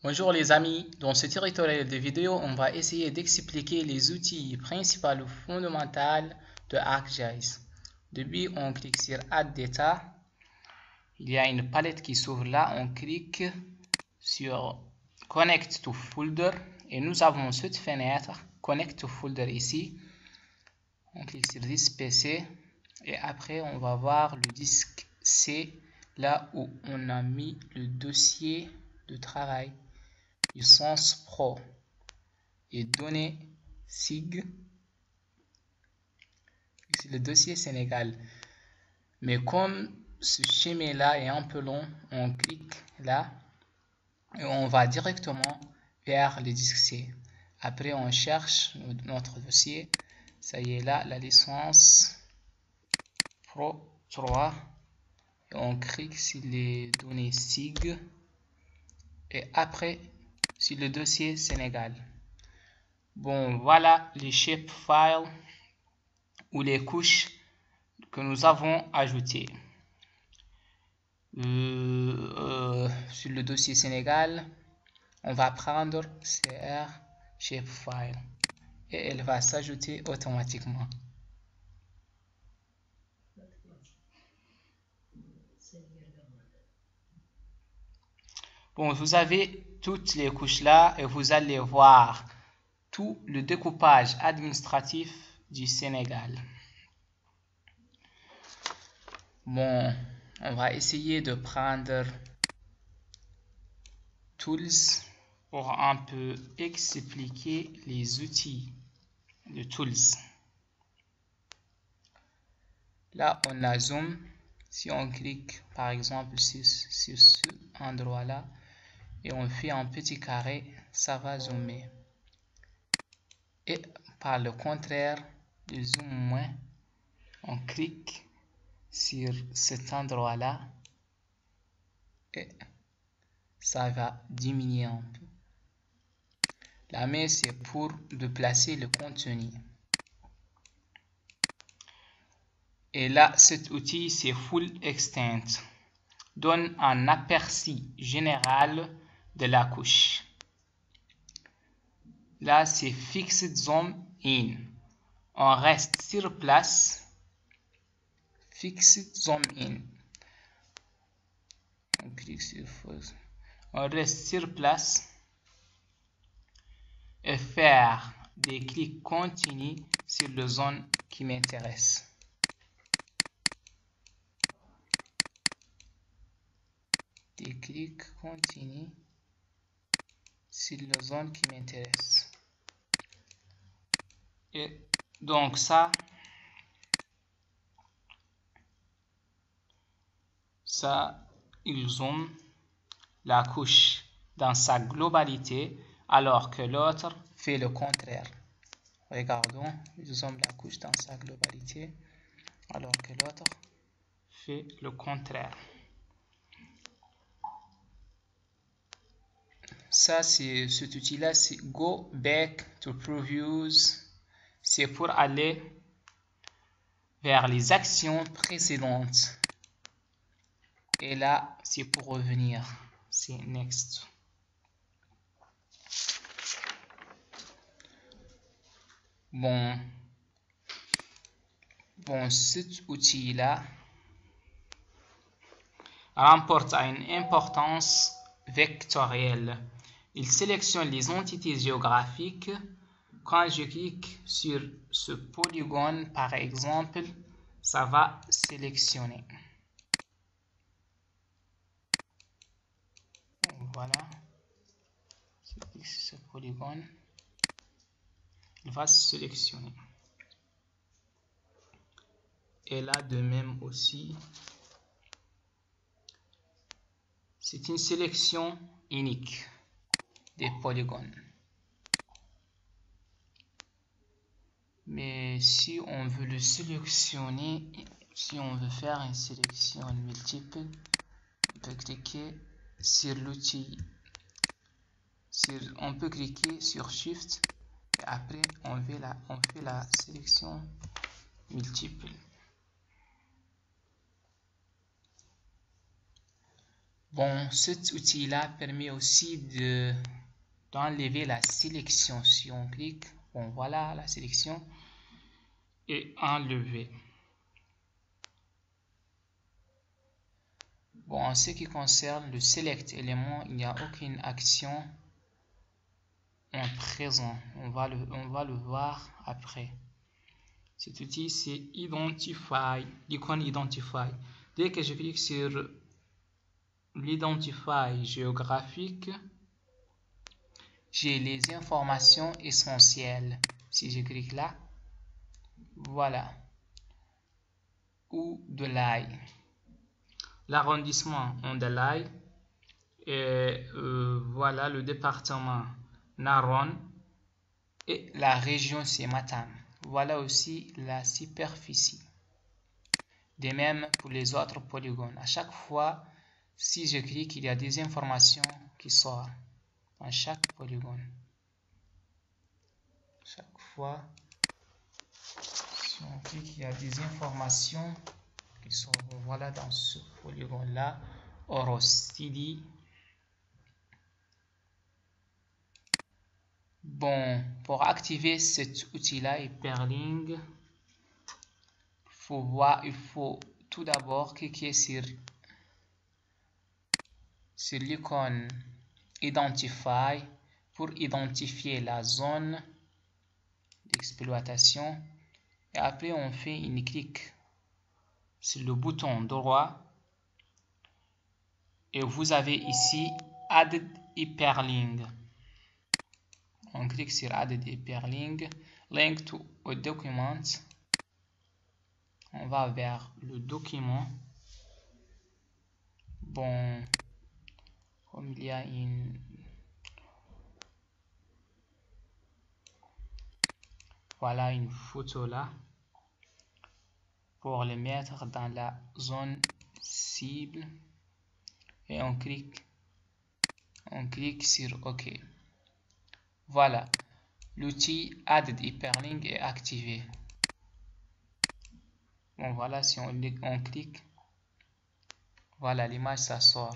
Bonjour les amis, dans ce tutoriel de vidéo, on va essayer d'expliquer les outils principaux ou fondamentaux de ArcGIS. Depuis, on clique sur Add Data. Il y a une palette qui s'ouvre là. On clique sur Connect to Folder et nous avons cette fenêtre Connect to Folder ici. On clique sur This PC et après on va voir le disque C là où on a mis le dossier de travail. Licence Pro et données SIG. C'est le dossier Sénégal. Mais comme ce schéma là est un peu long, on clique là et on va directement vers le disque C. Après on cherche notre dossier. Ça y est là, la licence Pro 3. Et on clique sur les données SIG. Et après sur le dossier Sénégal. Bon, voilà les shapefiles ou les couches que nous avons ajoutées. Sur le dossier Sénégal, on va prendre CR shapefile et elle va s'ajouter automatiquement. Bon, vous avez toutes les couches là et vous allez voir tout le découpage administratif du Sénégal. Bon, on va essayer de prendre Tools pour un peu expliquer les outils de Tools. Là, on a Zoom. Si on clique par exemple sur ce endroit là et on fait un petit carré, ça va zoomer. Et par le contraire, le zoom moins, on clique sur cet endroit là et ça va diminuer un peu. La main c'est pour déplacer le contenu. Et là, cet outil c'est Full Extent, donne un aperçu général de la couche. Là, c'est Fixed Zoom In. On reste sur place. Fixed Zoom In. On clique sur Pause. On reste sur place et faire des clics continus sur la zone qui m'intéresse. Des clics continus sur la zone qui m'intéresse. Et donc ça il zoome la couche dans sa globalité alors que l'autre fait le contraire. Regardons, il zoome la couche dans sa globalité alors que l'autre fait le contraire. Ça, c'est cet outil-là, c'est Go Back to Previews. C'est pour aller vers les actions précédentes. Et là, c'est pour revenir. C'est Next. Bon, cet outil-là remporte une importance vectorielle. Il sélectionne les entités géographiques. Quand je clique sur ce polygone, par exemple, ça va sélectionner. Voilà. Je clique sur ce polygone. Il va sélectionner. Et là, de même aussi, c'est une sélection unique des polygones. Mais si on veut le sélectionner, si on veut faire une sélection multiple, on peut cliquer sur l'outil. On peut cliquer sur Shift et après on fait la sélection multiple. Bon, cet outil-là permet aussi d'enlever la sélection. Si on clique, bon voilà la sélection est enlevée. Bon, en ce qui concerne le select élément, il n'y a aucune action en présent. On va le voir après. Cet outil, c'est Identify, l'icône Identify. Dès que je clique sur l'Identify géographique, j'ai les informations essentielles. Si je clique là, voilà, ou de l'ail. L'arrondissement en de l'ail, et voilà le département Naron, et la région c'est Matam. Voilà aussi la superficie. De même pour les autres polygones. À chaque fois, si je clique, il y a des informations qui sortent dans chaque polygone. Chaque fois, si on clique, il y a des informations qui sortent. Voilà dans ce polygone-là. Orostidi. Bon, pour activer cet outil-là, Hyperlink, il faut tout d'abord cliquer sur l'icône Identify pour identifier la zone d'exploitation. Et après, on fait une clic sur le bouton droit. Et vous avez ici Add Hyperlink. On clique sur Add Hyperlink, Link to a document. On va vers le document. Bon, comme il y a voilà une photo là, pour le mettre dans la zone cible, et on clique sur OK. Voilà, l'outil Add Hyperlink est activé. Bon, voilà, si on clique, voilà, l'image ça sort.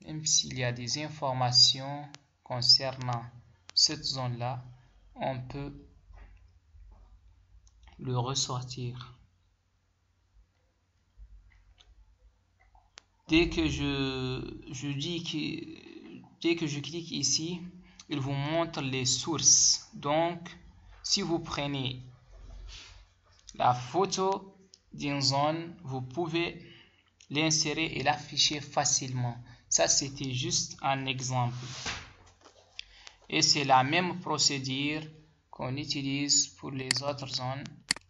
Même s'il y a des informations concernant cette zone là, on peut le ressortir. Dès que je clique ici, il vous montre les sources. Donc, si vous prenez la photo d'une zone, vous pouvez l'insérer et l'afficher facilement. Ça, c'était juste un exemple. Et c'est la même procédure qu'on utilise pour les autres zones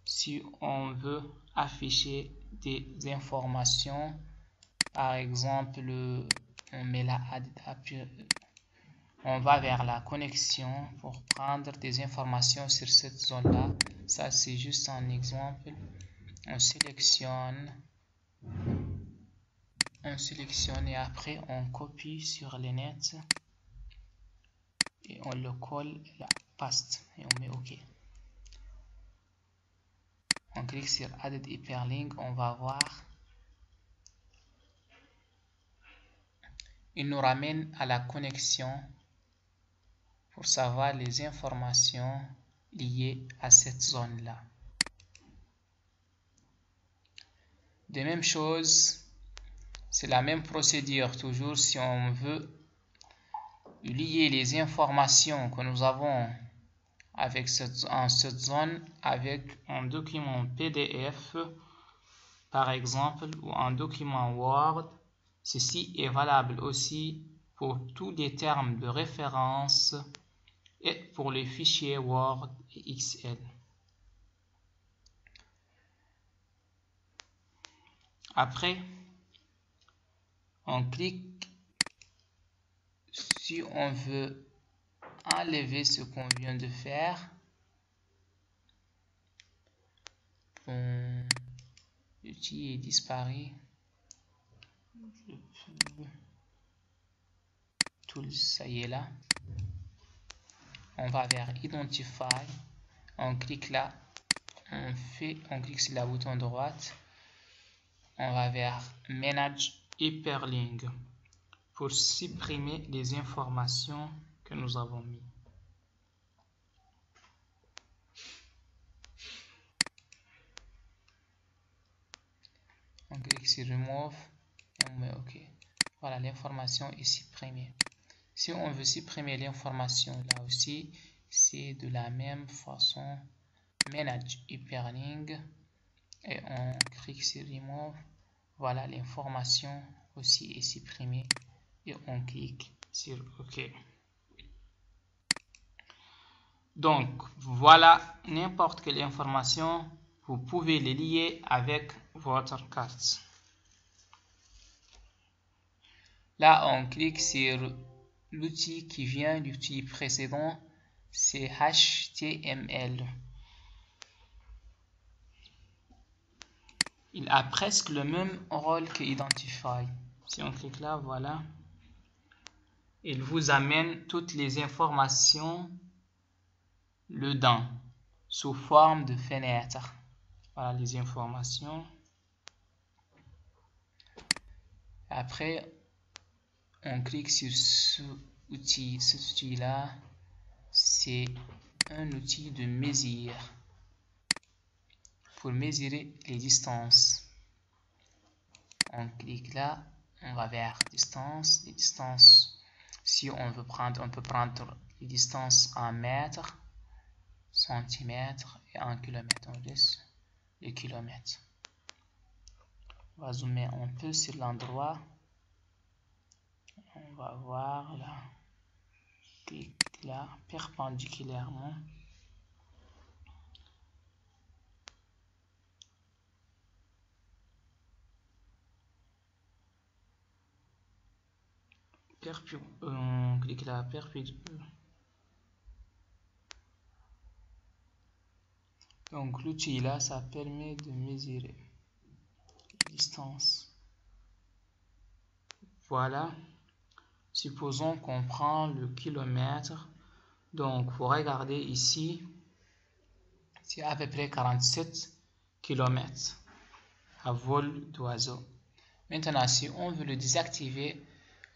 si on veut afficher des informations. Par exemple, on va vers la connexion pour prendre des informations sur cette zone-là. Ça, c'est juste un exemple. On sélectionne et après on copie sur le net et on le colle, la paste et on met OK. On clique sur Add Hyperlink, on va voir. Il nous ramène à la connexion pour savoir les informations liées à cette zone-là. De même chose, c'est la même procédure toujours si on veut lier les informations que nous avons avec en cette zone avec un document PDF par exemple ou un document Word. Ceci est valable aussi pour tous les termes de référence et pour les fichiers Word et Excel. Après, on clique si on veut enlever ce qu'on vient de faire. Bon, l'outil est disparu. Tout ça y est là. On va vers Identify. On clique là. On clique sur le bouton droite. On va vers Manage Hyperlink. pour supprimer les informations que nous avons mis. On clique sur Remove et on met OK. Voilà, l'information est supprimée. Si on veut supprimer l'information là aussi, c'est de la même façon. Manage Hyperlink et on clique sur Remove. Voilà, l'information aussi est supprimée et on clique sur OK. Donc, voilà n'importe quelle information, vous pouvez les lier avec votre carte. Là, on clique sur l'outil qui vient de l'outil précédent, c'est HTML. Il a presque le même rôle que Identify. Si on clique là, voilà. Il vous amène toutes les informations dedans, sous forme de fenêtre. Voilà les informations. Après, on clique sur ce outil. Cet outil-là, c'est un outil de mesure pour mesurer les distances. On clique là, on va vers distance. Les distances, si on veut prendre, on peut prendre les distances en mètres, centimètres et en kilomètres. On laisse les kilomètres. On va zoomer un peu sur l'endroit. On va voir là. Clique là, perpendiculairement. On clique là, perpendiculaire. Donc l'outil là, ça permet de mesurer les distances. Voilà. Supposons qu'on prend le kilomètre. Donc vous regardez ici, c'est à peu près 47 km à vol d'oiseau. Maintenant, si on veut le désactiver,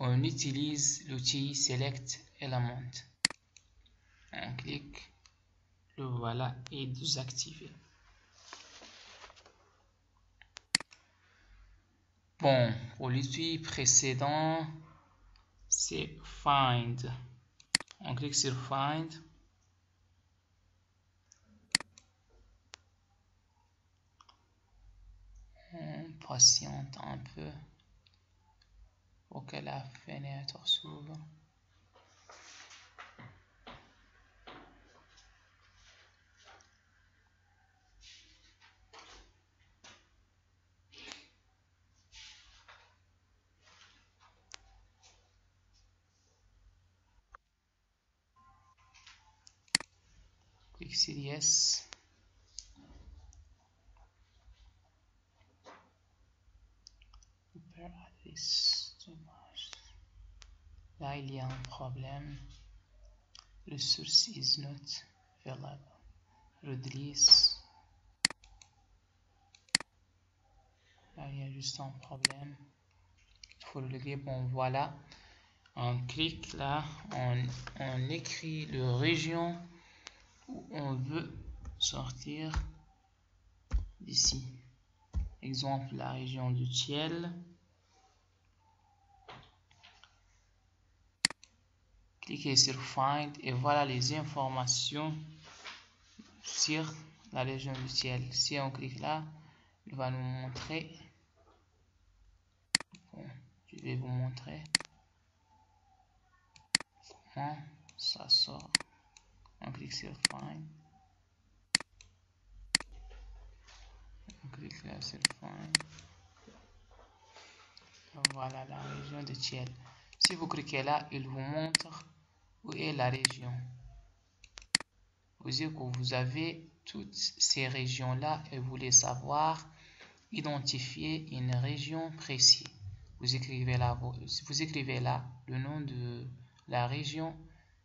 on utilise l'outil Select Element. On clique, le voilà est désactivé. Bon, pour l'outil précédent, c'est Find. On clique sur Find. On patiente un peu pour que la fenêtre s'ouvre. Clique sur Yes. Là, il y a un problème. Le source is not available. Release. Là, il y a juste un problème. Il faut le régler. Bon, voilà. On clique là. On écrit la région où on veut sortir d'ici. Exemple, la région du Thiel. Cliquez sur Find et voilà les informations sur la région du Thiel. Si on clique là, il va nous montrer. Bon, je vais vous montrer comment ça sort. On clique sur Find. On clique là sur Find. Voilà la région de Thiel. Si vous cliquez là, il vous montre où est la région. Vous dites que vous avez toutes ces régions-là et vous voulez savoir identifier une région précise. Vous écrivez là le nom de la région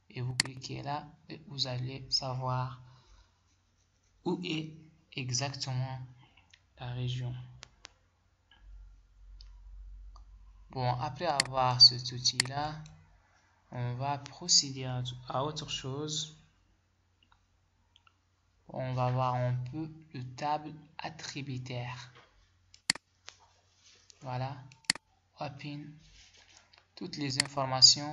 et vous cliquez là et vous allez savoir où est exactement la région. Bon, après avoir cet outil-là, on va procéder à autre chose. On va voir un peu le table attributaire. Voilà. Open. Toutes les informations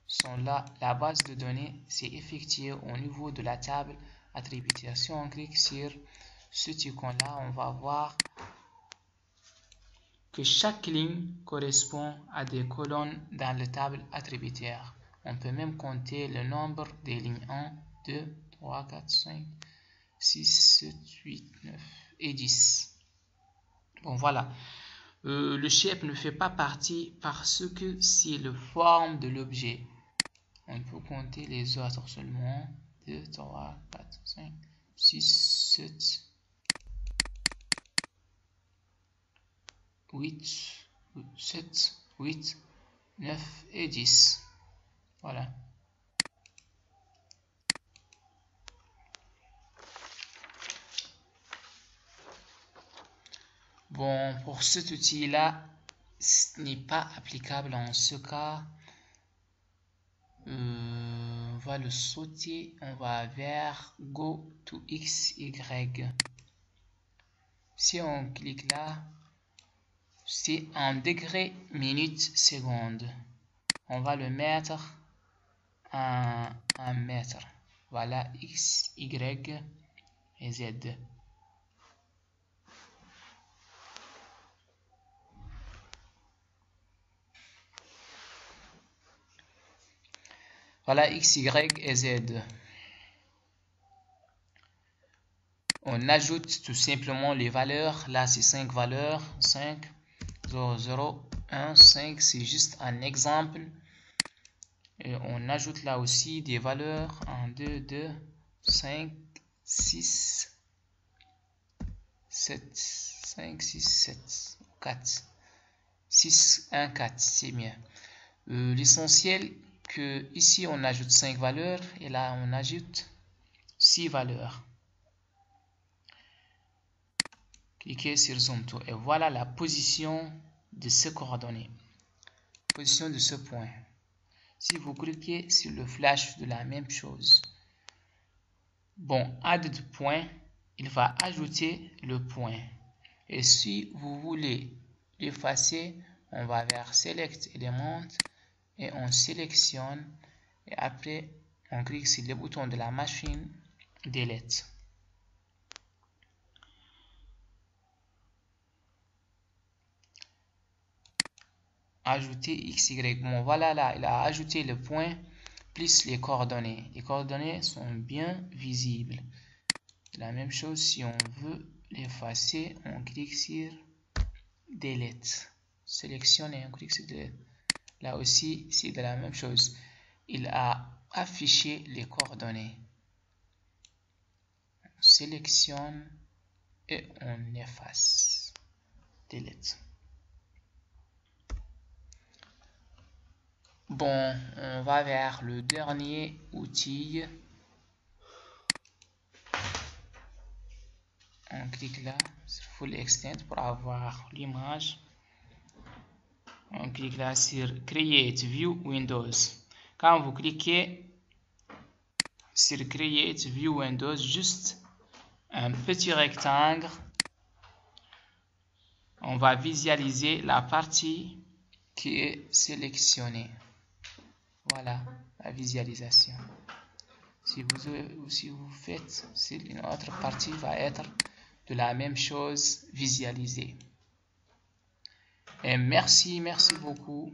sont là. La base de données s'est effectuée au niveau de la table attributaire. Si on clique sur cet icône-là, on va voir que chaque ligne correspond à des colonnes dans la table attributaire. On peut même compter le nombre des lignes 1, 2, 3, 4, 5, 6, 7, 8, 9 et 10. Bon, voilà. Le shape ne fait pas partie parce que c'est la forme de l'objet. On peut compter les autres seulement. 2, 3, 4, 5, 6, 7, 8, 7, 8, 9 et 10. Voilà. Bon, pour cet outil-là, ce n'est pas applicable en ce cas. On va le sauter. On va vers Go to XY. Si on clique là, c'est en degrés, minutes, secondes. On va le mettre en mètres. Voilà, X, Y et Z. Voilà, X, Y et Z. On ajoute tout simplement les valeurs. Là, c'est 5 valeurs. 5, 0, 0, 1, 5. C'est juste un exemple. Et on ajoute là aussi des valeurs. 1, 2, 2, 5, 6, 7, 5, 6, 7, 4. 6, 1, 4. C'est mieux. L'essentiel que ici on ajoute 5 valeurs et là on ajoute 6 valeurs. Cliquez sur Zoom to et voilà la position de ces coordonnées. Position de ce point. Si vous cliquez sur le flash de la même chose. Bon, add de point, il va ajouter le point. Et si vous voulez l'effacer, on va vers Select Element et on sélectionne et après on clique sur le bouton de la machine Delete. Ajouter XY. Bon, voilà là, il a ajouté le point plus les coordonnées. Les coordonnées sont bien visibles. La même chose, si on veut l'effacer, on clique sur Delete. Sélectionne et on clique sur Delete. Là aussi, c'est de la même chose. Il a affiché les coordonnées. On sélectionne et on efface. Delete. Bon, on va vers le dernier outil. On clique là sur Full Extent pour avoir l'image. On clique là sur Create View Windows. Quand vous cliquez sur Create View Windows, juste un petit rectangle, on va visualiser la partie qui est sélectionnée. Voilà la visualisation. Si vous faites, une autre partie va être de la même chose visualisée. Et merci beaucoup.